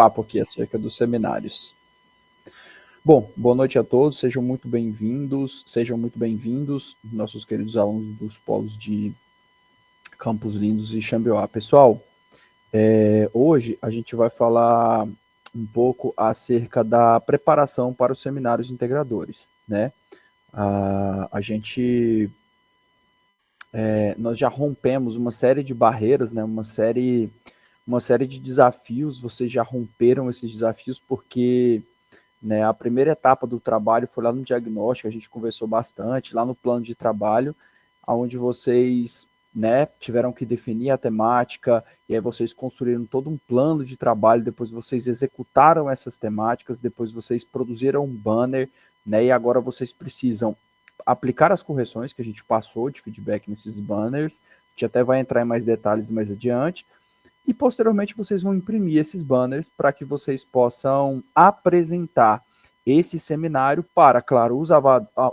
papo aqui acerca dos seminários. Bom, boa noite a todos, sejam muito bem-vindos, nossos queridos alunos dos polos de Campos Lindos e Xambioá. Pessoal, hoje a gente vai falar um pouco acerca da preparação para os seminários integradores, né? Nós já rompemos uma série de barreiras, né? Uma série de desafios, vocês já romperam esses desafios porque, né, a primeira etapa do trabalho foi lá no diagnóstico, a gente conversou bastante, lá no plano de trabalho, onde vocês, né, tiveram que definir a temática, e aí vocês construíram todo um plano de trabalho, depois vocês executaram essas temáticas, depois vocês produziram um banner, né, e agora vocês precisam aplicar as correções que a gente passou de feedback nesses banners, a gente até vai entrar em mais detalhes mais adiante, e posteriormente vocês vão imprimir esses banners para que vocês possam apresentar esse seminário para, claro,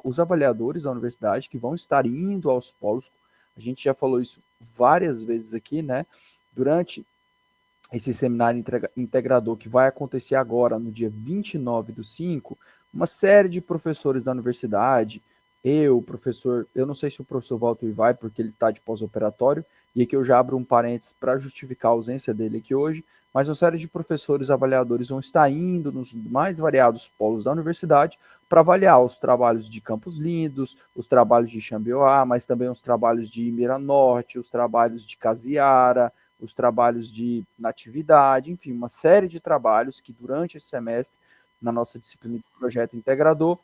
os avaliadores da universidade que vão estar indo aos polos. A gente já falou isso várias vezes aqui, né? Durante esse seminário integrador que vai acontecer agora, no dia 29/5, uma série de professores da universidade, eu não sei se o professor Walter vai, porque ele está de pós-operatório, e aqui eu já abro um parênteses para justificar a ausência dele aqui hoje, mas uma série de professores avaliadores vão estar indo nos mais variados polos da universidade para avaliar os trabalhos de Campos Lindos, os trabalhos de Xambioá, mas também os trabalhos de Miranorte, os trabalhos de Casiara, os trabalhos de natividade, enfim, uma série de trabalhos que durante esse semestre, na nossa disciplina de projeto integrador,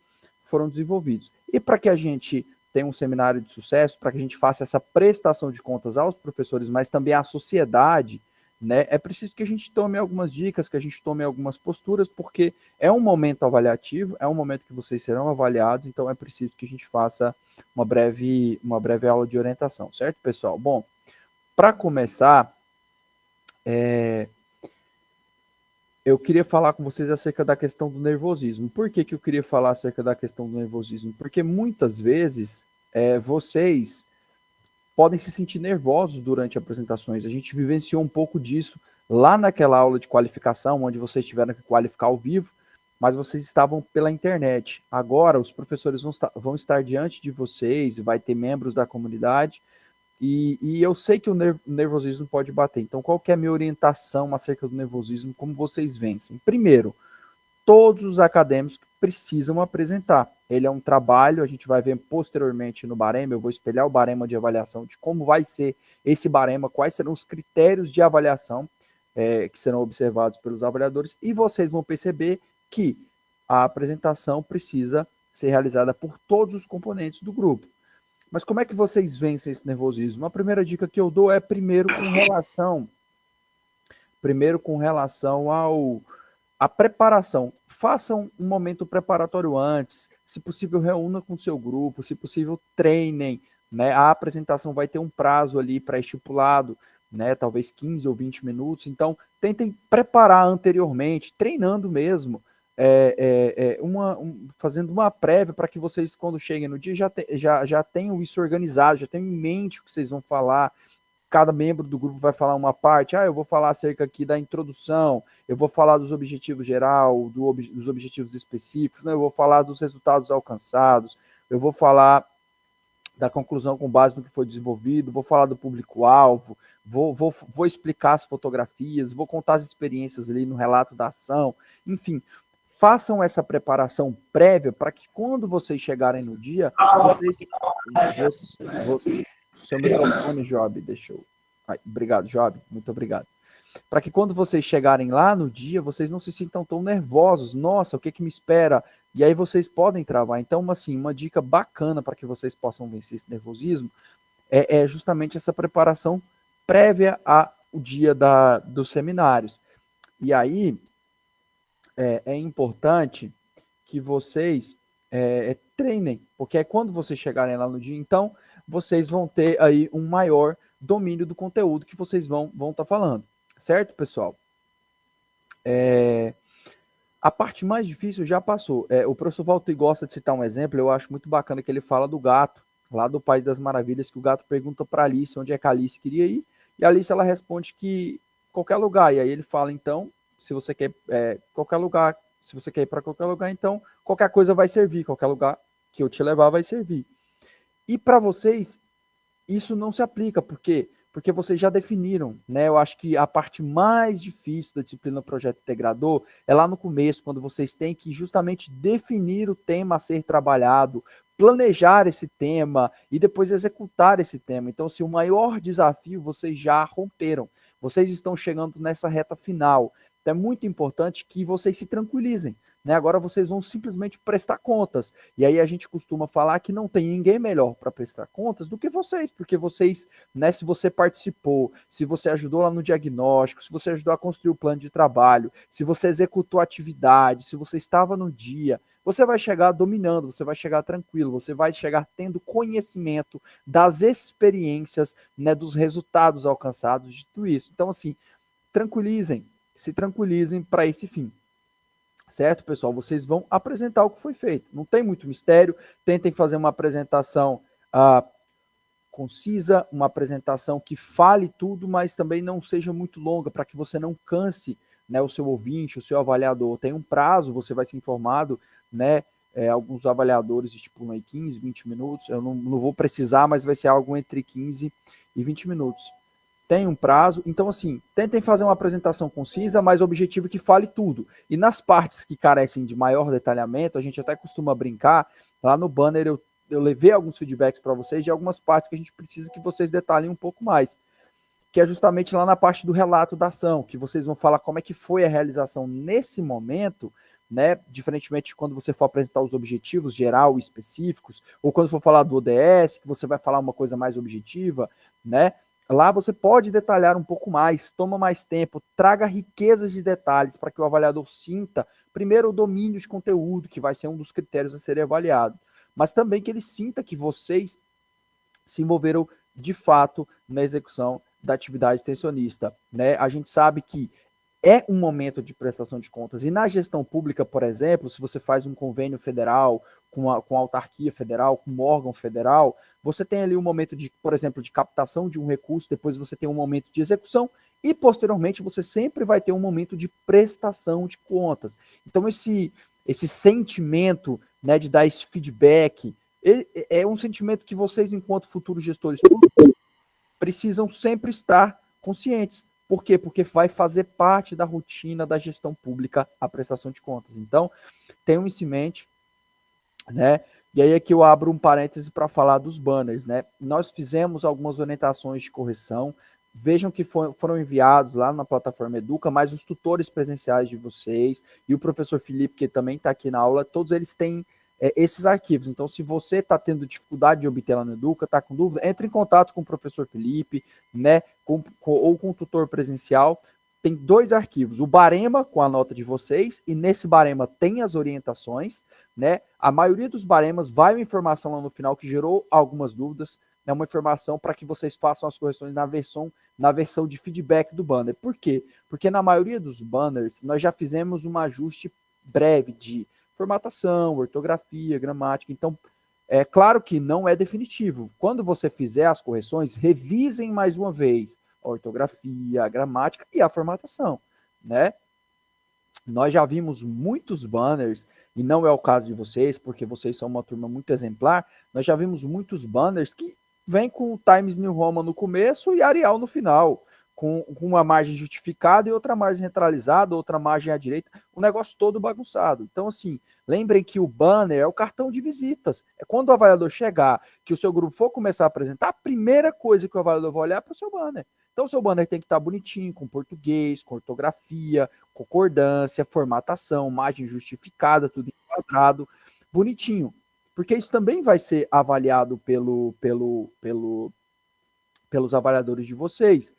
foram desenvolvidos. E para que a gente tenha um seminário de sucesso, para que a gente faça essa prestação de contas aos professores, mas também à sociedade, né, é preciso que a gente tome algumas dicas, que a gente tome algumas posturas, porque é um momento avaliativo, é um momento que vocês serão avaliados, então é preciso que a gente faça uma breve aula de orientação, certo, pessoal? Bom, para começar, eu queria falar com vocês acerca da questão do nervosismo. Por que eu queria falar acerca da questão do nervosismo? Porque muitas vezes vocês podem se sentir nervosos durante apresentações. A gente vivenciou um pouco disso lá naquela aula de qualificação, onde vocês tiveram que qualificar ao vivo, mas vocês estavam pela internet. Agora, os professores vão estar diante de vocês, vai ter membros da comunidade, e eu sei que o nervosismo pode bater. Então, qual que é a minha orientação acerca do nervosismo? Como vocês vencem? Primeiro, todos os acadêmicos precisam apresentar. Ele é um trabalho, a gente vai ver posteriormente no barema, eu vou espelhar o barema de avaliação de como vai ser esse barema, quais serão os critérios de avaliação que serão observados pelos avaliadores, e vocês vão perceber que a apresentação precisa ser realizada por todos os componentes do grupo. Mas como é que vocês vencem esse nervosismo? A primeira dica que eu dou é primeiro com relação à preparação. Façam um momento preparatório antes, se possível reúna com o seu grupo, se possível treinem, né? A apresentação vai ter um prazo ali pré-estipulado, né? Talvez 15 ou 20 minutos, então tentem preparar anteriormente, treinando mesmo, fazendo uma prévia para que vocês, quando cheguem no dia, já tenham isso organizado, já tenham em mente o que vocês vão falar. Cada membro do grupo vai falar uma parte, eu vou falar acerca aqui da introdução, eu vou falar dos objetivos geral, dos objetivos específicos, né? Eu vou falar dos resultados alcançados, eu vou falar da conclusão com base no que foi desenvolvido, vou falar do público-alvo, vou explicar as fotografias, vou contar as experiências ali no relato da ação, enfim, façam essa preparação prévia para que quando vocês chegarem no dia, seu microfone, Job, deixa eu... obrigado, Job, muito obrigado. Para que quando vocês chegarem lá no dia, vocês não se sintam tão nervosos. Nossa, o que me espera? E aí vocês podem travar. Então, assim, uma dica bacana para que vocês possam vencer esse nervosismo é justamente essa preparação prévia ao dia dos seminários. E aí, é importante que vocês treinem, porque é quando vocês chegarem lá no dia, então, vocês vão ter aí um maior domínio do conteúdo que vocês vão estar falando. Certo, pessoal? A parte mais difícil já passou. O professor Walter gosta de citar um exemplo, eu acho muito bacana que ele fala do gato, lá do País das Maravilhas, que o gato pergunta para Alice onde é que a Alice queria ir, e a Alice ela responde que qualquer lugar, e aí ele fala, então, se você quer qualquer lugar, se você quer ir para qualquer lugar, então qualquer coisa vai servir, qualquer lugar que eu te levar vai servir. E para vocês, isso não se aplica, por quê? Porque vocês já definiram, né? Eu acho que a parte mais difícil da disciplina Projeto Integrador é lá no começo, quando vocês têm que justamente definir o tema a ser trabalhado, planejar esse tema e depois executar esse tema. Então, se o maior desafio vocês já romperam, vocês estão chegando nessa reta final. Então, é muito importante que vocês se tranquilizem. Né? Agora vocês vão simplesmente prestar contas. E aí a gente costuma falar que não tem ninguém melhor para prestar contas do que vocês, porque vocês, né, se você participou, se você ajudou lá no diagnóstico, se você ajudou a construir o plano de trabalho, se você executou a atividade, se você estava no dia, você vai chegar dominando, você vai chegar tranquilo, você vai chegar tendo conhecimento das experiências, né, dos resultados alcançados de tudo isso. Então, assim, se tranquilizem para esse fim. Certo, pessoal? Vocês vão apresentar o que foi feito. Não tem muito mistério. Tentem fazer uma apresentação concisa, uma apresentação que fale tudo, mas também não seja muito longa, para que você não canse, né, o seu ouvinte, o seu avaliador. Tem um prazo, você vai ser informado, né? Alguns avaliadores estipulam aí 15, 20 minutos. Eu não vou precisar, mas vai ser algo entre 15 e 20 minutos. Tem um prazo, então assim, tentem fazer uma apresentação concisa, mas objetivo que fale tudo. E nas partes que carecem de maior detalhamento, a gente até costuma brincar, lá no banner eu levei alguns feedbacks para vocês de algumas partes que a gente precisa que vocês detalhem um pouco mais, que é justamente lá na parte do relato da ação, que vocês vão falar como é que foi a realização nesse momento, né, diferentemente de quando você for apresentar os objetivos geral e específicos, ou quando for falar do ODS, que você vai falar uma coisa mais objetiva, né, lá você pode detalhar um pouco mais, toma mais tempo, traga riquezas de detalhes para que o avaliador sinta, primeiro, o domínio de conteúdo, que vai ser um dos critérios a serem avaliado, mas também que ele sinta que vocês se envolveram de fato na execução da atividade extensionista. Né? A gente sabe que é um momento de prestação de contas. E na gestão pública, por exemplo, se você faz um convênio federal com a autarquia federal, com um órgão federal, você tem ali um momento de, por exemplo, de captação de um recurso, depois você tem um momento de execução e, posteriormente, você sempre vai ter um momento de prestação de contas. Então, esse sentimento, né, de dar esse feedback, é um sentimento que vocês, enquanto futuros gestores públicos, precisam sempre estar conscientes. Por quê? Porque vai fazer parte da rotina da gestão pública a prestação de contas. Então, tenham isso em mente, né? E aí aqui eu abro um parêntese para falar dos banners, né? Nós fizemos algumas orientações de correção, vejam que foram enviados lá na plataforma Educa, mas os tutores presenciais de vocês e o professor Felipe, que também está aqui na aula, todos eles têm esses arquivos. Então, se você está tendo dificuldade de obter lá no Educa, está com dúvida, entre em contato com o professor Felipe, né, ou com o tutor presencial. Tem 2 arquivos, o barema com a nota de vocês, e nesse barema tem as orientações, né? A maioria dos baremas vai uma informação lá no final que gerou algumas dúvidas, é uma informação para que vocês façam as correções na versão de feedback do banner. Por quê? Porque na maioria dos banners nós já fizemos um ajuste breve de formatação, ortografia, gramática. Então, é claro que não é definitivo. Quando você fizer as correções, revisem mais uma vez a ortografia, a gramática e a formatação, né? Nós já vimos muitos banners, e não é o caso de vocês, porque vocês são uma turma muito exemplar, nós já vimos muitos banners que vêm com o Times New Roman no começo e Arial no final, com uma margem justificada e outra margem centralizada, outra margem à direita, o negócio todo bagunçado. Então, assim, lembrem que o banner é o cartão de visitas. É quando o avaliador chegar, que o seu grupo for começar a apresentar, a primeira coisa que o avaliador vai olhar é para o seu banner. Então, o seu banner tem que estar bonitinho, com português, com ortografia, concordância, formatação, margem justificada, tudo enquadrado, bonitinho. Porque isso também vai ser avaliado pelos avaliadores de vocês.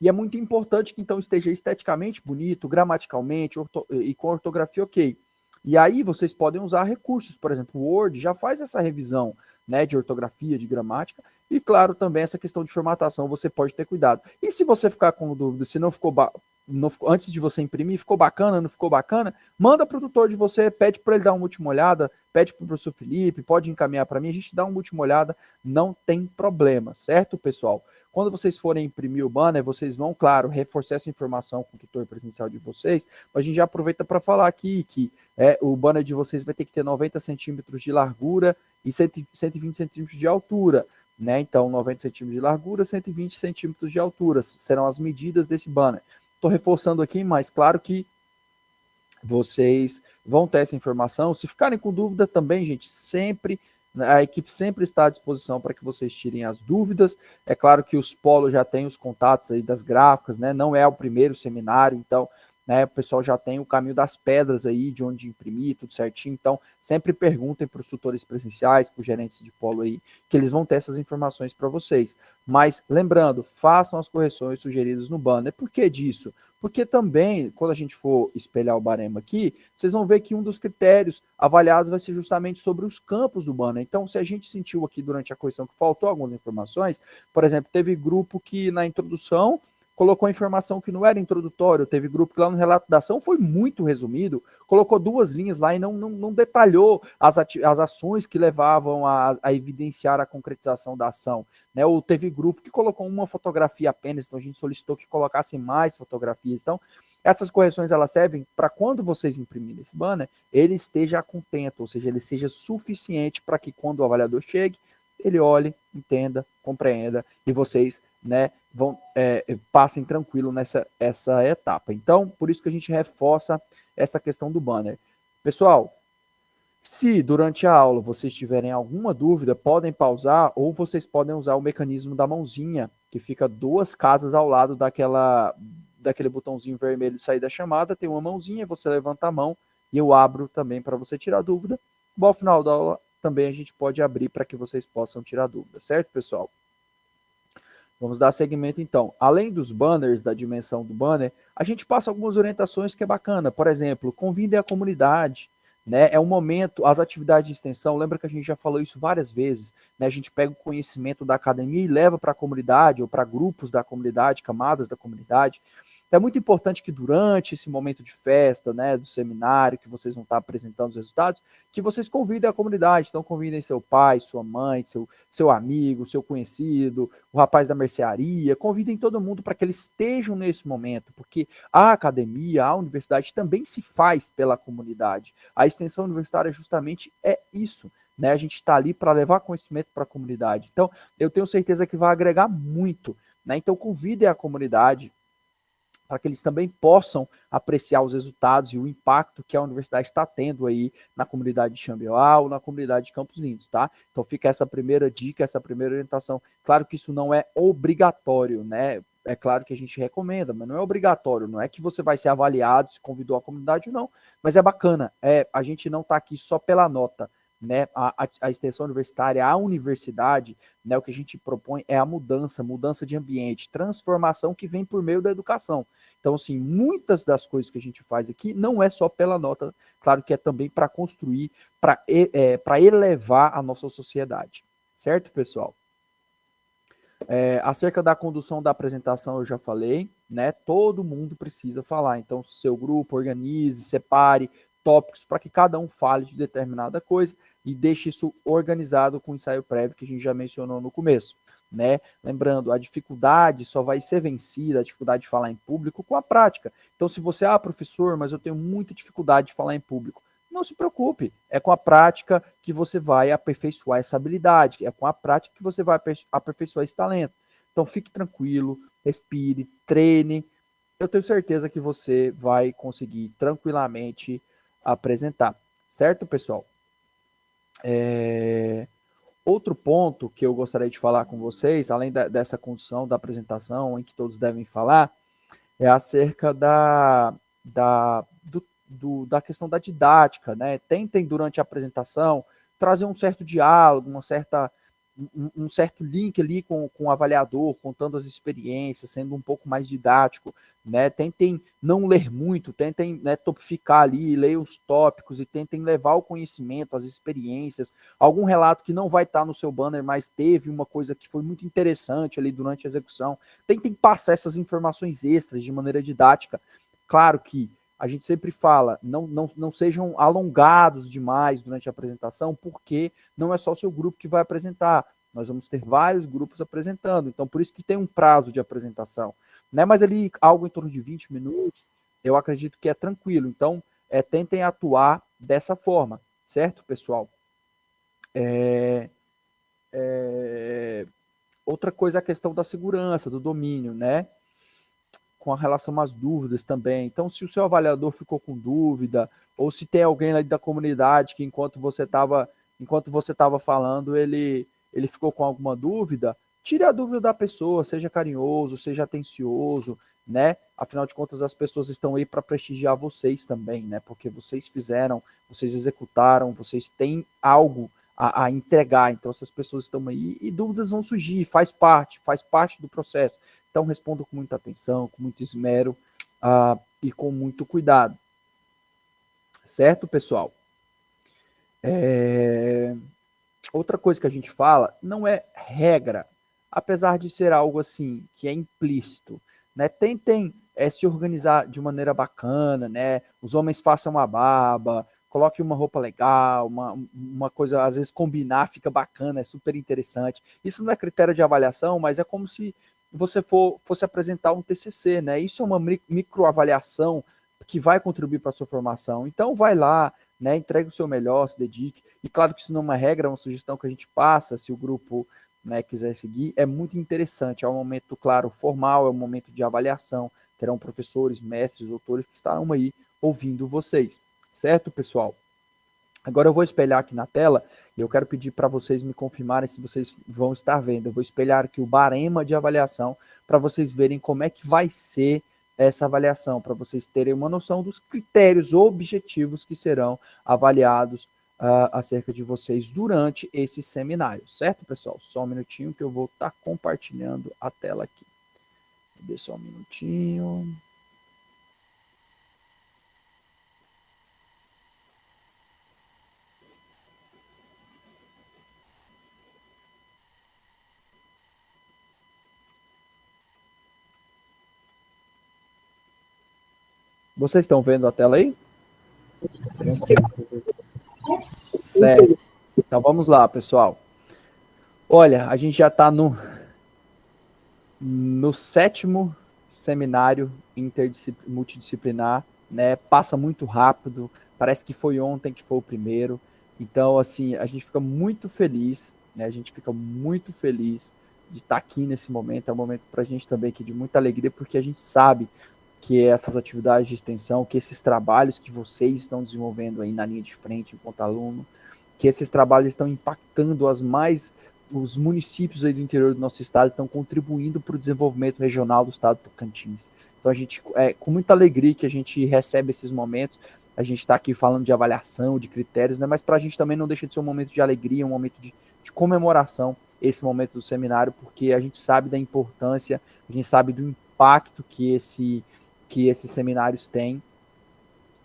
E é muito importante que então esteja esteticamente bonito, gramaticalmente e com ortografia ok. E aí vocês podem usar recursos, por exemplo, o Word já faz essa revisão, né, de ortografia, de gramática, e claro, também essa questão de formatação você pode ter cuidado. E se você ficar com dúvida, se não ficou, antes de você imprimir, ficou bacana, não ficou bacana, manda para o tutor de você, pede para ele dar uma última olhada, pede para o professor Felipe, pode encaminhar para mim, a gente dá uma última olhada, não tem problema, certo, pessoal? quando vocês forem imprimir o banner, vocês vão, claro, reforçar essa informação com o tutor presencial de vocês, mas a gente já aproveita para falar aqui que o banner de vocês vai ter que ter 90 centímetros de largura e 120 centímetros de altura, né? Então, 90 centímetros de largura, 120 centímetros de altura serão as medidas desse banner. Estou reforçando aqui, mas claro que vocês vão ter essa informação. Se ficarem com dúvida também, gente, sempre a equipe sempre está à disposição para que vocês tirem as dúvidas. É claro que os polos já têm os contatos aí das gráficas, né? Não é o primeiro seminário, então, né, o pessoal já tem o caminho das pedras aí, de onde imprimir, tudo certinho. Então, sempre perguntem para os tutores presenciais, para os gerentes de polo aí, que eles vão ter essas informações para vocês. Mas, lembrando, façam as correções sugeridas no banner. Por que disso? Porque também, quando a gente for espelhar o barema aqui, vocês vão ver que um dos critérios avaliados vai ser justamente sobre os campos do banner. Então, se a gente sentiu aqui durante a correção que faltou algumas informações, por exemplo, teve grupo que na introdução colocou informação que não era introdutório, teve grupo que lá no relato da ação foi muito resumido, colocou 2 linhas lá e não detalhou as ações que levavam a evidenciar a concretização da ação, né? Ou teve grupo que colocou uma fotografia apenas, então a gente solicitou que colocasse mais fotografias. Então, essas correções elas servem para quando vocês imprimirem esse banner, ele esteja contento, ou seja, ele seja suficiente para que quando o avaliador chegue, ele olhe, entenda, compreenda e vocês, né, passem tranquilo essa etapa. Então, por isso que a gente reforça essa questão do banner. Pessoal, se durante a aula vocês tiverem alguma dúvida, podem pausar ou vocês podem usar o mecanismo da mãozinha, que fica 2 casas ao lado daquele botãozinho vermelho de sair da chamada, tem uma mãozinha, você levanta a mão e eu abro também para você tirar dúvida. Bom, ao final da aula também a gente pode abrir para que vocês possam tirar dúvida, certo, pessoal? Vamos dar seguimento então. Além dos banners, da dimensão do banner, a gente passa algumas orientações que é bacana. Por exemplo, convidem a comunidade, né? É um momento, as atividades de extensão, lembra que a gente já falou isso várias vezes, né? A gente pega o conhecimento da academia e leva para a comunidade ou para grupos da comunidade, camadas da comunidade. É muito importante que durante esse momento de festa, né, do seminário, que vocês vão estar apresentando os resultados, que vocês convidem a comunidade. Então, convidem seu pai, sua mãe, seu amigo, seu conhecido, o rapaz da mercearia, convidem todo mundo para que eles estejam nesse momento, porque a academia, a universidade também se faz pela comunidade. A extensão universitária justamente é isso, né? A gente está ali para levar conhecimento para a comunidade. Então, eu tenho certeza que vai agregar muito, né? Então, convidem a comunidade para que eles também possam apreciar os resultados e o impacto que a universidade está tendo aí na comunidade de Xambioá, na comunidade de Campos Lindos, tá? Então fica essa primeira dica, essa primeira orientação. Claro que isso não é obrigatório, né? É claro que a gente recomenda, mas não é obrigatório, não é que você vai ser avaliado se convidou a comunidade ou não, mas é bacana, a gente não está aqui só pela nota, né? A extensão universitária, a universidade, né? O que a gente propõe é a mudança de ambiente, transformação que vem por meio da educação. Então, assim, muitas das coisas que a gente faz aqui não é só pela nota, claro que é também para construir, para elevar a nossa sociedade. Certo, pessoal? Acerca da condução da apresentação, eu já falei, né? Todo mundo precisa falar. Então, seu grupo organize, separe tópicos para que cada um fale de determinada coisa e deixe isso organizado com o ensaio prévio que a gente já mencionou no começo. Né? Lembrando, a dificuldade só vai ser vencida, a dificuldade de falar em público, com a prática. Então, se você, professor, mas eu tenho muita dificuldade de falar em público, não se preocupe, é com a prática que você vai aperfeiçoar essa habilidade, é com a prática que você vai aperfeiçoar esse talento. Então, fique tranquilo, respire, treine. Eu tenho certeza que você vai conseguir tranquilamente apresentar, certo, pessoal? Outro ponto que eu gostaria de falar com vocês, além dessa condição da apresentação, em que todos devem falar, é acerca da questão da didática, né? Tentem, durante a apresentação, trazer um certo diálogo, um certo link ali com o avaliador, contando as experiências, sendo um pouco mais didático, né? Tentem não ler muito, tentem, né, topificar ali, ler os tópicos e tentem levar o conhecimento, as experiências, algum relato que não vai estar no seu banner, mas teve uma coisa que foi muito interessante ali durante a execução. Tentem passar essas informações extras de maneira didática. Claro que a gente sempre fala, não sejam alongados demais durante a apresentação, porque não é só o seu grupo que vai apresentar. Nós vamos ter vários grupos apresentando, então por isso que tem um prazo de apresentação, né? Mas ali algo em torno de 20 minutos, eu acredito que é tranquilo. Então, tentem atuar dessa forma, certo, pessoal? Outra coisa é a questão da segurança, do domínio, né? Com relação às dúvidas também. Então, se o seu avaliador ficou com dúvida, ou se tem alguém ali da comunidade que enquanto você estava falando, ele ficou com alguma dúvida, tire a dúvida da pessoa, seja carinhoso, seja atencioso, né? Afinal de contas, as pessoas estão aí para prestigiar vocês também, né? Porque vocês fizeram, vocês executaram, vocês têm algo a entregar. Então, essas pessoas estão aí e dúvidas vão surgir, faz parte do processo. Então, respondo com muita atenção, com muito esmero e com muito cuidado. Certo, pessoal? Outra coisa que a gente fala não é regra, apesar de ser algo assim que é implícito, né? Tentem se organizar de maneira bacana, né? Os homens façam uma barba, coloquem uma roupa legal, uma coisa, às vezes combinar fica bacana, é super interessante. Isso não é critério de avaliação, mas é como se você fosse apresentar um TCC, né? Isso é uma microavaliação que vai contribuir para a sua formação. Então, vai lá, né? Entregue o seu melhor, se dedique. E claro que isso não é uma regra, é uma sugestão que a gente passa, se o grupo, né, quiser seguir, é muito interessante. É um momento, claro, formal, é um momento de avaliação. Terão professores, mestres, doutores que estarão aí ouvindo vocês. Certo, pessoal? Agora eu vou espelhar aqui na tela e eu quero pedir para vocês me confirmarem se vocês vão estar vendo. Eu vou espelhar aqui o barema de avaliação para vocês verem como é que vai ser essa avaliação, para vocês terem uma noção dos critérios objetivos que serão avaliados acerca de vocês durante esse seminário, certo, pessoal? Só um minutinho que eu vou estar compartilhando a tela aqui. Dê só um minutinho. Vocês estão vendo a tela aí? Certo. Então vamos lá, pessoal. Olha, a gente já está no 7º seminário multidisciplinar, né? Passa muito rápido, parece que foi ontem que foi o primeiro. Então, assim, a gente fica muito feliz, né? A gente fica muito feliz de estar aqui nesse momento. É um momento para a gente também aqui de muita alegria, porque a gente sabe que essas atividades de extensão, que esses trabalhos que vocês estão desenvolvendo aí na linha de frente enquanto aluno, que esses trabalhos estão impactando os municípios aí do interior do nosso estado, estão contribuindo para o desenvolvimento regional do estado do Tocantins. Então a gente, com muita alegria que a gente recebe esses momentos, a gente está aqui falando de avaliação, de critérios, né? Mas para a gente também não deixa de ser um momento de alegria, um momento de comemoração, esse momento do seminário, porque a gente sabe da importância, a gente sabe do impacto que esses seminários têm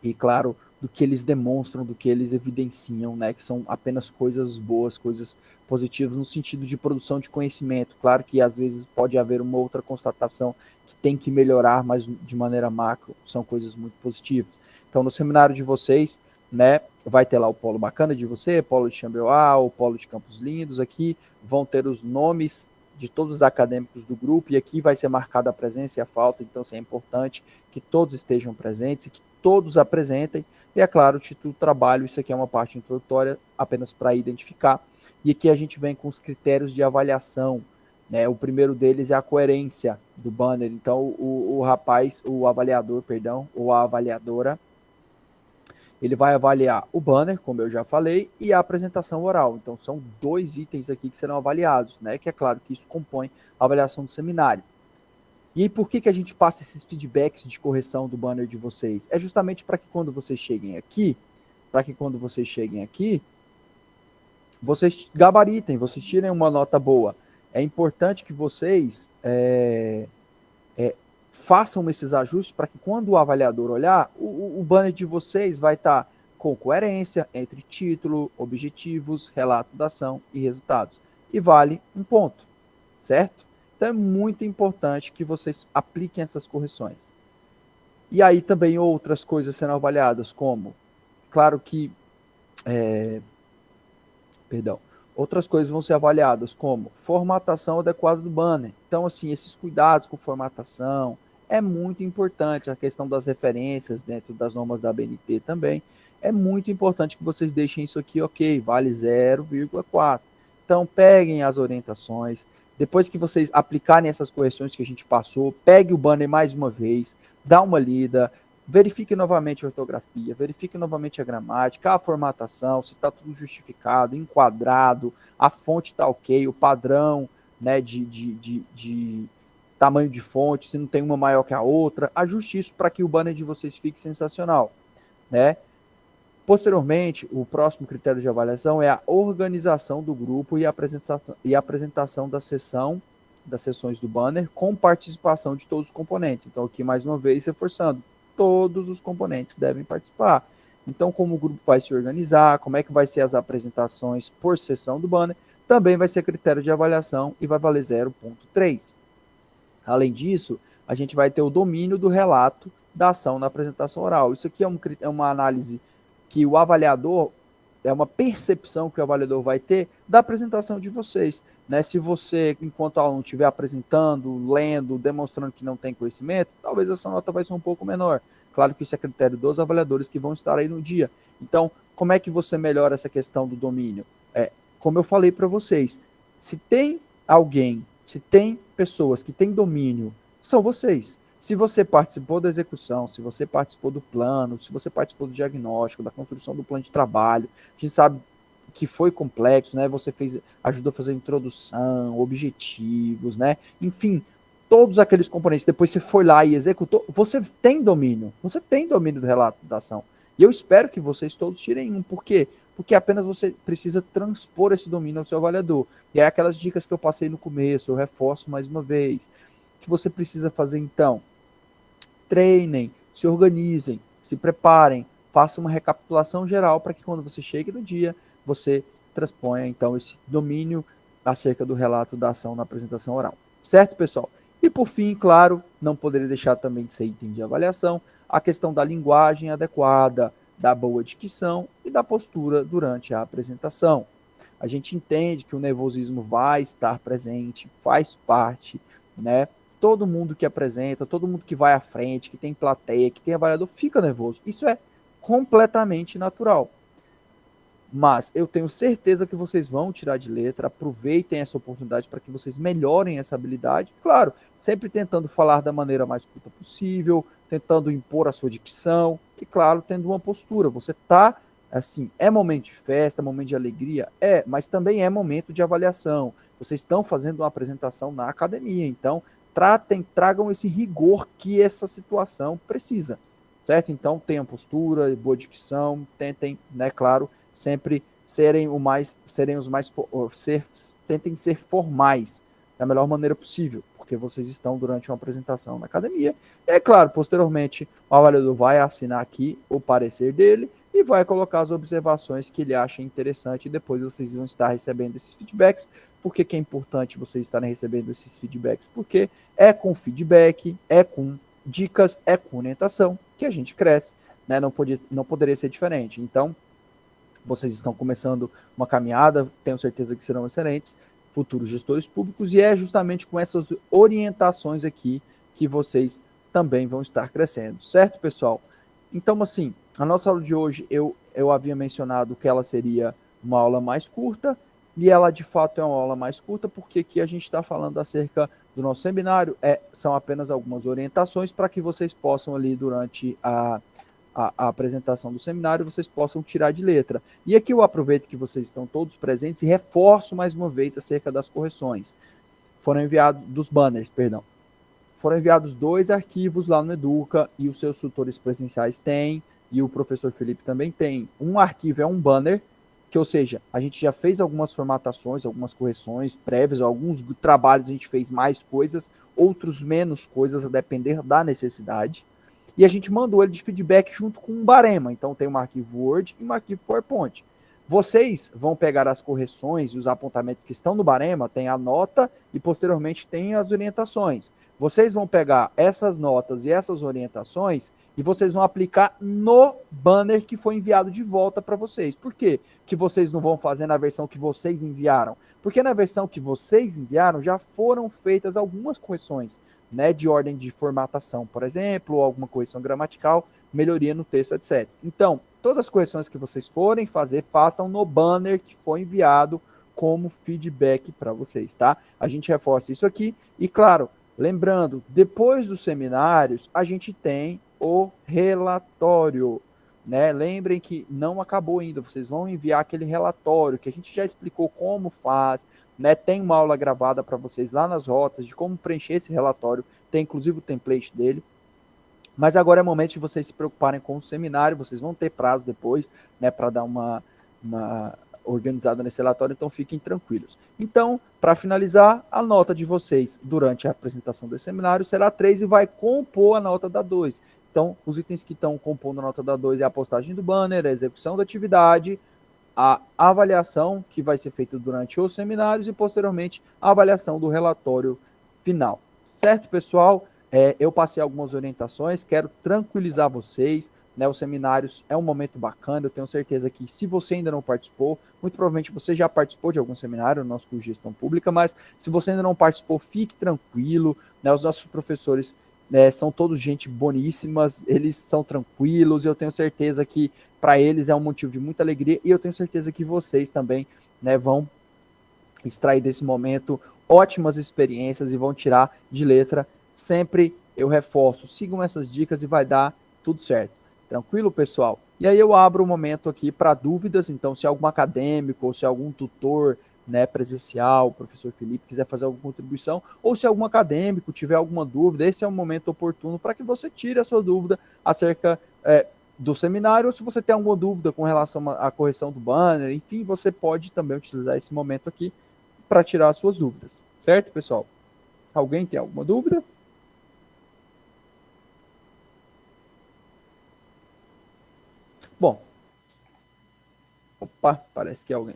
e, claro, do que eles demonstram, do que eles evidenciam, né, que são apenas coisas boas, coisas positivas no sentido de produção de conhecimento. Claro que às vezes pode haver uma outra constatação que tem que melhorar, mas de maneira macro são coisas muito positivas. Então, no seminário de vocês, né, vai ter lá o polo bacana de você, polo de Xambioá, o polo de Campos Lindos, aqui vão ter os nomes de todos os acadêmicos do grupo, e aqui vai ser marcada a presença e a falta, então assim, é importante que todos estejam presentes e que todos apresentem, e é claro, o título do trabalho, isso aqui é uma parte introdutória, apenas para identificar, e aqui a gente vem com os critérios de avaliação, né? O primeiro deles é a coerência do banner, então o avaliador, perdão, ou a avaliadora, ele vai avaliar o banner, como eu já falei, e a apresentação oral. Então, são 2 itens aqui que serão avaliados, né? Que é claro que isso compõe a avaliação do seminário. E aí, por que a gente passa esses feedbacks de correção do banner de vocês? É justamente para que quando vocês cheguem aqui, vocês gabaritem, vocês tirem uma nota boa. É importante que vocês façam esses ajustes para que quando o avaliador olhar, o banner de vocês vai estar com coerência entre título, objetivos, relato da ação e resultados. E vale um ponto, certo? Então é muito importante que vocês apliquem essas correções. E aí também outras coisas serão avaliadas, como, claro que, perdão, Outras coisas vão ser avaliadas, como formatação adequada do banner. Então, assim, esses cuidados com formatação é muito importante. A questão das referências dentro das normas da ABNT também. É muito importante que vocês deixem isso aqui, ok, vale 0,4. Então, peguem as orientações. Depois que vocês aplicarem essas correções que a gente passou, pegue o banner mais uma vez, dá uma lida, verifique novamente a ortografia, verifique novamente a gramática, a formatação, se está tudo justificado, enquadrado, a fonte está ok, o padrão, né, de tamanho de fonte, se não tem uma maior que a outra, ajuste isso para que o banner de vocês fique sensacional, né? Posteriormente, o próximo critério de avaliação é a organização do grupo e a apresentação da sessão, das sessões do banner, com participação de todos os componentes. Então, aqui, mais uma vez, reforçando, todos os componentes devem participar. Então, como o grupo vai se organizar, como é que vai ser as apresentações por sessão do banner, também vai ser critério de avaliação e vai valer 0,3. Além disso, a gente vai ter o domínio do relato da ação na apresentação oral. Isso aqui é uma análise que o avaliador, é uma percepção que o avaliador vai ter da apresentação de vocês. Né? Se você, enquanto aluno, estiver apresentando, lendo, demonstrando que não tem conhecimento, talvez a sua nota vai ser um pouco menor. Claro que isso é critério dos avaliadores que vão estar aí no dia. Então, como é que você melhora essa questão do domínio? Como eu falei para vocês, se tem alguém, se tem pessoas que têm domínio, são vocês. Se você participou da execução, se você participou do plano, se você participou do diagnóstico, da construção do plano de trabalho, a gente sabe que foi complexo, né? Você ajudou a fazer a introdução, objetivos, né? Enfim, todos aqueles componentes. Depois você foi lá e executou, você tem domínio do relato da ação. E eu espero que vocês todos tirem um. Por quê? Porque apenas você precisa transpor esse domínio ao seu avaliador. E é aquelas dicas que eu passei no começo, eu reforço mais uma vez. O que você precisa fazer então? Treinem, se organizem, se preparem, façam uma recapitulação geral para que quando você chegue no dia, você transponha então esse domínio acerca do relato da ação na apresentação oral. Certo, pessoal? E por fim, claro, não poderia deixar também de ser item de avaliação, a questão da linguagem adequada, da boa dicção e da postura durante a apresentação. A gente entende que o nervosismo vai estar presente, faz parte, né? Todo mundo que apresenta, todo mundo que vai à frente, que tem plateia, que tem avaliador, fica nervoso. Isso é completamente natural. Mas eu tenho certeza que vocês vão tirar de letra, aproveitem essa oportunidade para que vocês melhorem essa habilidade. Claro, sempre tentando falar da maneira mais curta possível, tentando impor a sua dicção e, claro, tendo uma postura. Você está, assim, é momento de festa, é momento de alegria? É, mas também é momento de avaliação. Vocês estão fazendo uma apresentação na academia, então tragam esse rigor que essa situação precisa, certo? Então tenham postura, boa dicção, tentem, né, claro, sempre tentem ser formais da melhor maneira possível, porque vocês estão durante uma apresentação na academia. E é claro, posteriormente, o avaliador vai assinar aqui o parecer dele e vai colocar as observações que ele acha interessante e depois vocês vão estar recebendo esses feedbacks. Por que é importante vocês estarem recebendo esses feedbacks? Porque é com feedback, é com dicas, é com orientação que a gente cresce, né? Não poderia ser diferente. Então, vocês estão começando uma caminhada, tenho certeza que serão excelentes, futuros gestores públicos, e é justamente com essas orientações aqui que vocês também vão estar crescendo, certo, pessoal? Então, assim, a nossa aula de hoje, eu havia mencionado que ela seria uma aula mais curta, e ela de fato é uma aula mais curta, porque aqui a gente está falando acerca do nosso seminário, são apenas algumas orientações para que vocês possam ali durante a apresentação do seminário, vocês possam tirar de letra. E aqui eu aproveito que vocês estão todos presentes e reforço mais uma vez acerca das correções. Foram enviados 2 arquivos lá no Educa e os seus tutores presenciais têm, e o professor Felipe também tem. Um arquivo é um banner, que, ou seja, a gente já fez algumas formatações, algumas correções prévias, alguns trabalhos a gente fez mais coisas, outros menos coisas, a depender da necessidade. E a gente mandou ele de feedback junto com um barema. Então tem um arquivo Word e um arquivo PowerPoint. Vocês vão pegar as correções e os apontamentos que estão no barema, tem a nota e posteriormente tem as orientações. Vocês vão pegar essas notas e essas orientações e vocês vão aplicar no banner que foi enviado de volta para vocês. Por quê que vocês não vão fazer na versão que vocês enviaram? Porque na versão que vocês enviaram já foram feitas algumas correções, né, de ordem de formatação, por exemplo, ou alguma correção gramatical, melhoria no texto, etc. Então, todas as correções que vocês forem fazer, façam no banner que foi enviado como feedback para vocês, tá? A gente reforça isso aqui e, claro, lembrando, depois dos seminários, a gente tem o relatório, né? Lembrem que não acabou ainda, vocês vão enviar aquele relatório que a gente já explicou como faz, né? Tem uma aula gravada para vocês lá nas rotas de como preencher esse relatório, tem inclusive o template dele. Mas agora é momento de vocês se preocuparem com o seminário, vocês vão ter prazo depois, né, para dar uma organizada nesse relatório, então fiquem tranquilos. Então, para finalizar, a nota de vocês durante a apresentação do seminário será 3 e vai compor a nota da 2. Então, os itens que estão compondo a nota da 2 é a postagem do banner, a execução da atividade, a avaliação que vai ser feita durante os seminários e, posteriormente, a avaliação do relatório final. Certo, pessoal? Eu passei algumas orientações, quero tranquilizar vocês, né? Os seminários é um momento bacana, eu tenho certeza que se você ainda não participou, muito provavelmente você já participou de algum seminário no nosso curso de gestão pública, mas se você ainda não participou, fique tranquilo, né? Os nossos professores, né, são todos gente boníssimas, eles são tranquilos, eu tenho certeza que para eles é um motivo de muita alegria e eu tenho certeza que vocês também, né, vão extrair desse momento ótimas experiências e vão tirar de letra. Sempre eu reforço, sigam essas dicas e vai dar tudo certo. Tranquilo, pessoal? E aí eu abro o momento aqui para dúvidas, então se algum acadêmico ou se algum tutor, né, presencial, o professor Felipe, quiser fazer alguma contribuição, ou se algum acadêmico tiver alguma dúvida, esse é o momento oportuno para que você tire a sua dúvida acerca do seminário, ou se você tem alguma dúvida com relação à correção do banner, enfim, você pode também utilizar esse momento aqui para tirar as suas dúvidas. Certo, pessoal? Alguém tem alguma dúvida? Bom, opa, parece que é alguém.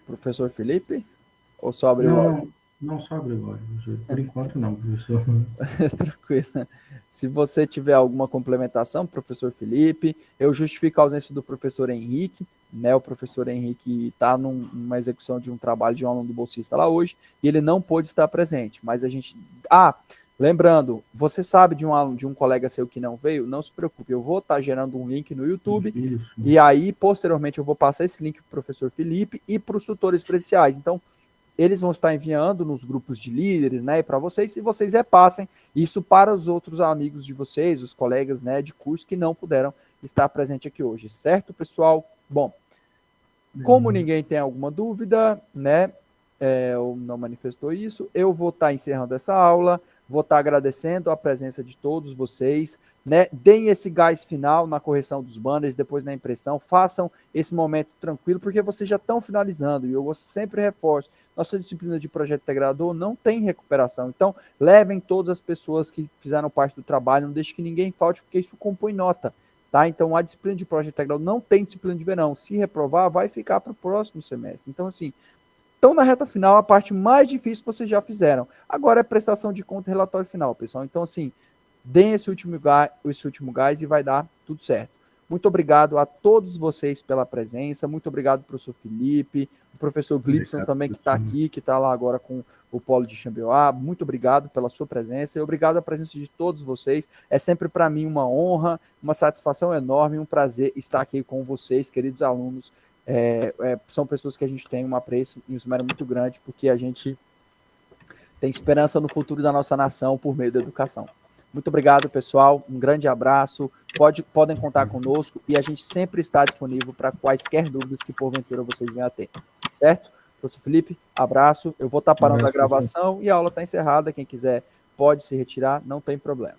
Professor Felipe? Ou só abriu o áudio? Não só abriu o áudio, por enquanto não, professor. Tranquilo. Se você tiver alguma complementação, professor Felipe, eu justifico a ausência do professor Henrique, né? O professor Henrique está numa execução de um trabalho de um aluno do bolsista lá hoje, e ele não pôde estar presente, mas a gente... lembrando, você sabe de um colega seu que não veio? Não se preocupe, eu vou estar gerando um link no YouTube, Isso. E aí, posteriormente, eu vou passar esse link para o professor Felipe e para os tutores presenciais. Então, eles vão estar enviando nos grupos de líderes, né, para vocês, e vocês repassem isso para os outros amigos de vocês, os colegas, né, de curso que não puderam estar presente aqui hoje, certo, pessoal? Bom, como ninguém tem alguma dúvida, né, ou não manifestou isso, eu vou estar encerrando essa aula, vou estar agradecendo a presença de todos vocês, né, deem esse gás final na correção dos banners, depois na impressão, façam esse momento tranquilo, porque vocês já estão finalizando, e eu sempre reforço, nossa disciplina de projeto integrador não tem recuperação, então levem todas as pessoas que fizeram parte do trabalho, não deixe que ninguém falte, porque isso compõe nota, tá? Então a disciplina de projeto integral não tem disciplina de verão, se reprovar vai ficar para o próximo semestre, então assim, então, na reta final, a parte mais difícil vocês já fizeram. Agora é prestação de conta e relatório final, pessoal. Então, assim, deem esse último gás e vai dar tudo certo. Muito obrigado a todos vocês pela presença. Muito obrigado, professor Felipe, o professor Glibson também, que está aqui, que está lá agora com o Polo de Xambioá. Muito obrigado pela sua presença e obrigado a presença de todos vocês. É sempre para mim uma honra, uma satisfação enorme, um prazer estar aqui com vocês, queridos alunos. São pessoas que a gente tem um apreço e um esmero muito grande, porque a gente tem esperança no futuro da nossa nação por meio da educação. Muito obrigado, pessoal. Um grande abraço. Podem contar conosco e a gente sempre está disponível para quaisquer dúvidas que porventura vocês venham a ter. Certo? Professor Felipe, abraço. Eu vou estar parando a gravação e a aula está encerrada. Quem quiser pode se retirar, não tem problema.